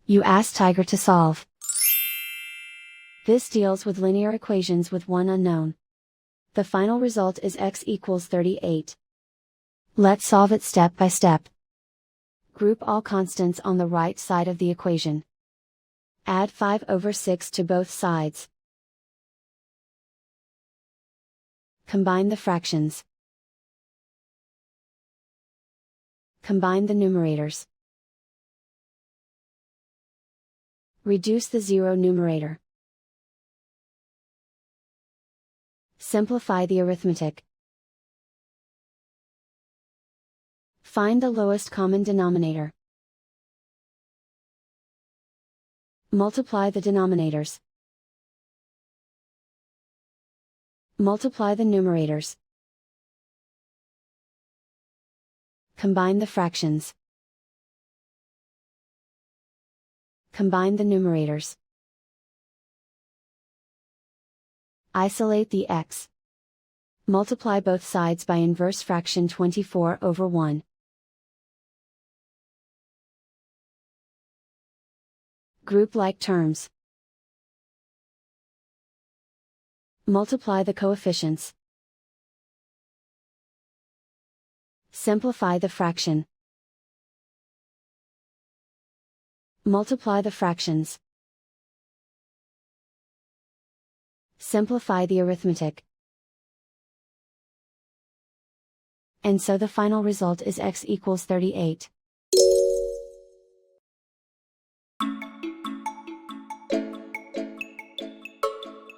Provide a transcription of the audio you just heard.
You ask Tiger to solve. This deals with linear equations with one unknown. The final result is x equals 38. Let's solve it step by step. Group all constants on the right side of the equation. Add 5/6 to both sides. Combine the fractions. Combine the numerators. Reduce the zero numerator. Simplify the arithmetic. Find the lowest common denominator. Multiply the denominators. Multiply the numerators. Combine the fractions. Combine the numerators. Isolate the x. Multiply both sides by inverse fraction 24/1. Group like terms. Multiply the coefficients. Simplify the fraction. Multiply the fractions. Simplify the arithmetic. And so the final result is x equals 38.